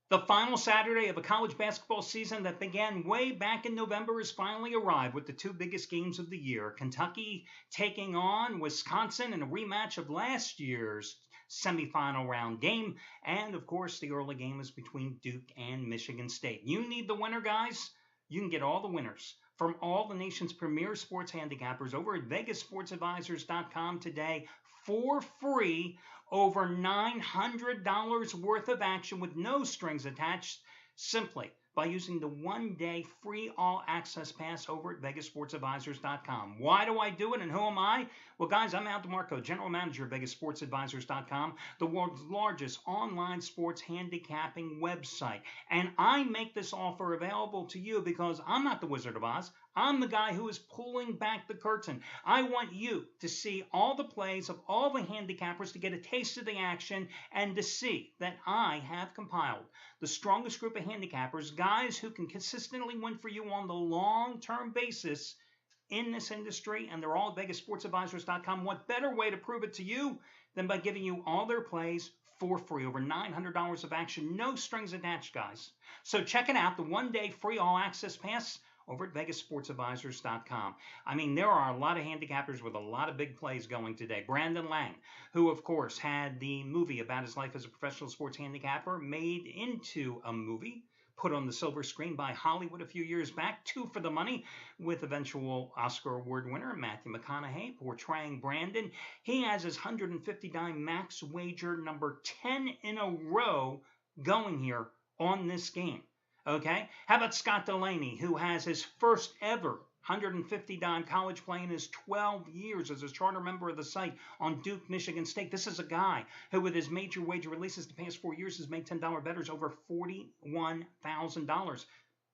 The final Saturday of a college basketball season that began way back in November has finally arrived with the two biggest games of the year. Kentucky taking on Wisconsin in a rematch of last year's semifinal round game. And of course, the early game is between Duke and Michigan State. You need the winner, guys. You can get all the winners from all the nation's premier sports handicappers over at VegasSportsAdvisors.com today for free. Over $900 worth of action with no strings attached simply by using the one-day free all-access pass over at VegasSportsAdvisors.com. Why do I do it and who am I? Well, guys, I'm Al DeMarco, General Manager of VegasSportsAdvisors.com, the world's largest online sports handicapping website. And I make this offer available to you because I'm not the Wizard of Oz. I'm the guy who is pulling back the curtain. I want you to see all the plays of all the handicappers, to get a taste of the action, and to see that I have compiled the strongest group of handicappers, guys who can consistently win for you on the long-term basis in this industry, and they're all at VegasSportsAdvisors.com. What better way to prove it to you than by giving you all their plays for free? Over $900 of action, no strings attached, guys. So check it out, the one-day free all-access pass over at VegasSportsAdvisors.com. I mean, there are a lot of handicappers with a lot of big plays going today. Brandon Lang, who, of course, had the movie about his life as a professional sports handicapper made into a movie, put on the silver screen by Hollywood a few years back, Two for the Money, with eventual Oscar Award winner Matthew McConaughey portraying Brandon. He has his $150 max wager number 10 in a row going here on this game. Okay? How about Scott Delaney, who has his first ever $150 college play in his 12 years as a charter member of the site on Duke, Michigan State. This is a guy who, with his major wager releases the past 4 years, has made $10 bettors over $41,000.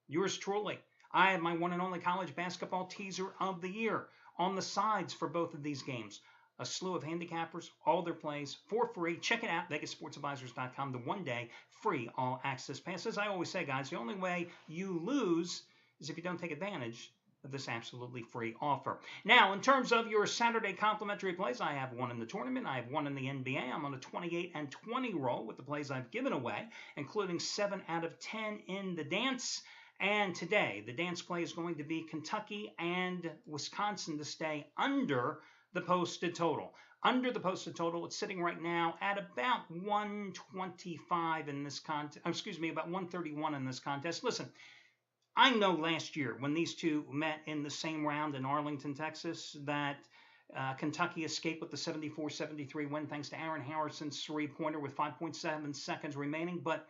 Yours truly. I have my one and only college basketball teaser of the year on the sides for both of these games. A slew of handicappers, all their plays for free. Check it out, VegasSportsAdvisors.com, the one-day free all-access pass. As I always say, guys, the only way you lose is if you don't take advantage of this absolutely free offer. Now, in terms of your Saturday complimentary plays, I have one in the tournament. I have one in the NBA. I'm on a 28 and 20 roll with the plays I've given away, including 7 out of 10 in the dance. And today, the dance play is going to be Kentucky and Wisconsin to stay under the posted total. Under the posted total, it's sitting right now at about 125 in this contest. Excuse me, about 131 in this contest. Listen, I know last year when these two met in the same round in Arlington, Texas, that Kentucky escaped with the 74-73 win thanks to Aaron Harrison's three-pointer with 5.7 seconds remaining. But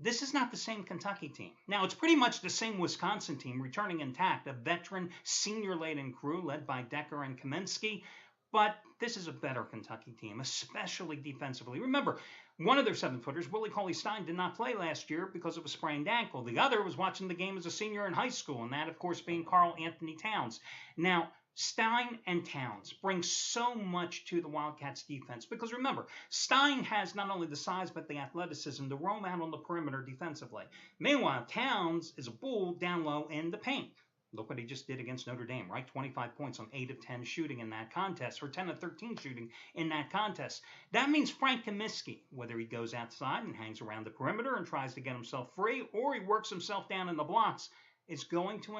this is not the same Kentucky team. Now, it's pretty much the same Wisconsin team returning intact, a veteran, senior-laden crew led by Decker and Kaminsky. But this is a better Kentucky team, especially defensively. Remember, one of their seven-footers, Willie Cauley-Stein, did not play last year because of a sprained ankle. The other was watching the game as a senior in high school, and that, of course, being Karl Anthony Towns. Now, Stein and Towns bring so much to the Wildcats defense because remember, Stein has not only the size but the athleticism to roam out on the perimeter defensively. Meanwhile, Towns is a bull down low in the paint. Look what he just did against Notre Dame, right? 25 points on 8 of 10 shooting in that contest, or 10 of 13 shooting in that contest. That means Frank Kaminsky, whether he goes outside and hangs around the perimeter and tries to get himself free, or he works himself down in the blocks, is going to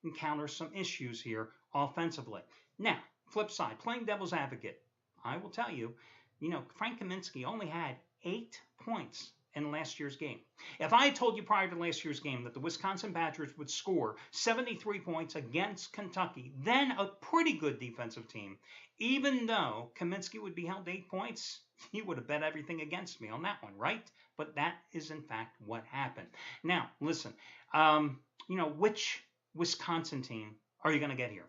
encounter some issues here offensively. Now, flip side, playing devil's advocate, I will tell you, Frank Kaminsky only had 8 points in last year's game. If I had told you prior to last year's game that the Wisconsin Badgers would score 73 points against Kentucky, then a pretty good defensive team, even though Kaminsky would be held 8 points, you would have bet everything against me on that one, right? But that is, in fact, what happened. Now, listen, which Wisconsin team are you going to get here?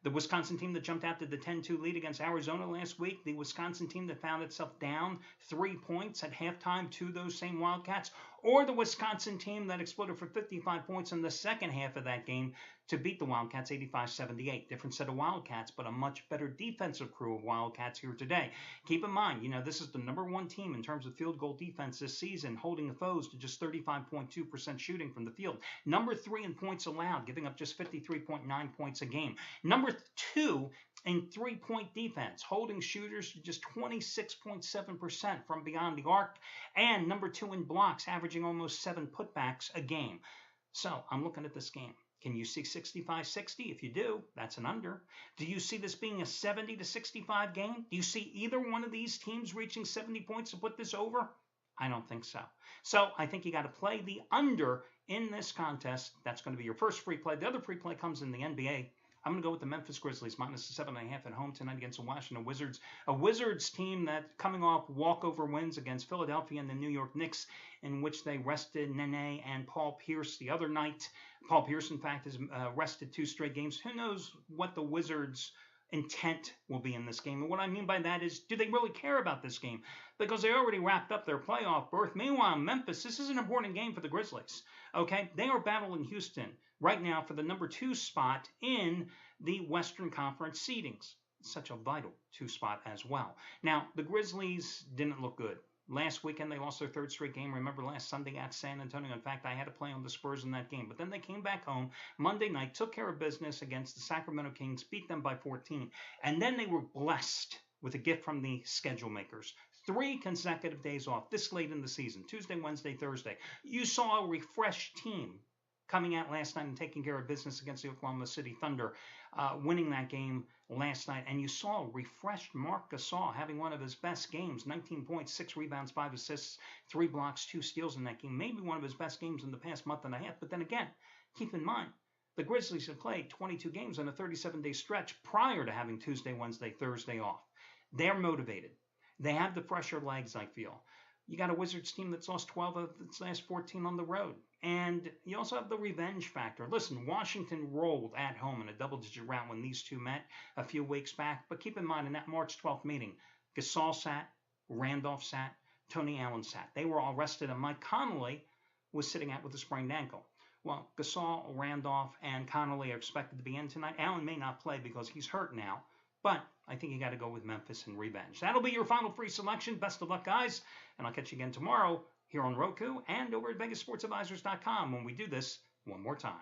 The Wisconsin team that jumped out to the 10-2 lead against Arizona last week, the Wisconsin team that found itself down 3 points at halftime to those same Wildcats, or the Wisconsin team that exploded for 55 points in the second half of that game to beat the Wildcats 85-78. Different set of Wildcats, but a much better defensive crew of Wildcats here today. Keep in mind, this is the #1 team in terms of field goal defense this season, holding the foes to just 35.2% shooting from the field. #3 in points allowed, giving up just 53.9 points a game. #2 in three-point defense, holding shooters to just 26.7% from beyond the arc. And #2 in blocks, averaging averaging almost 7 putbacks a game. So I'm looking at this game. Can you see 65-60? If you do, that's an under. Do you see this being a 70-65 game? Do you see either one of these teams reaching 70 points to put this over? I don't think so. So I think you got to play the under in this contest. That's going to be your first free play. The other free play comes in the NBA. I'm going to go with the Memphis Grizzlies minus the 7.5 at home tonight against the Washington Wizards. A Wizards team that coming off walkover wins against Philadelphia and the New York Knicks, in which they rested Nene and Paul Pierce the other night. Paul Pierce, in fact, has rested 2 straight games. Who knows what the Wizards' intent will be in this game? And what I mean by that is, do they really care about this game? Because they already wrapped up their playoff berth. Meanwhile, Memphis, this is an important game for the Grizzlies. Okay, they are battling Houston right now for the number 2 spot in the Western Conference seedings. Such a vital 2 spot as well. Now, the Grizzlies didn't look good. Last weekend, they lost their 3rd straight game. Remember last Sunday at San Antonio? In fact, I had to play on the Spurs in that game. But then they came back home Monday night, took care of business against the Sacramento Kings, beat them by 14. And then they were blessed with a gift from the schedule makers. 3 consecutive days off this late in the season, Tuesday, Wednesday, Thursday. You saw a refreshed team coming out last night and taking care of business against the Oklahoma City Thunder, winning that game last night. And you saw refreshed Marc Gasol having one of his best games, 19 points, 6 rebounds, 5 assists, 3 blocks, 2 steals in that game. Maybe one of his best games in the past month and a half. But then again, keep in mind, the Grizzlies have played 22 games in a 37-day stretch prior to having Tuesday, Wednesday, Thursday off. They're motivated. They have the fresher legs, I feel. You got a Wizards team that's lost 12 of its last 14 on the road. And you also have the revenge factor. Listen, Washington rolled at home in a double-digit round when these two met a few weeks back. But keep in mind, in that March 12th meeting, Gasol sat, Randolph sat, Tony Allen sat. They were all rested, and Mike Conley was sitting out with a sprained ankle. Well, Gasol, Randolph, and Conley are expected to be in tonight. Allen may not play because he's hurt now. But I think you got to go with Memphis and revenge. That'll be your final free selection. Best of luck, guys. And I'll catch you again tomorrow here on Roku and over at VegasSportsAdvisors.com when we do this one more time.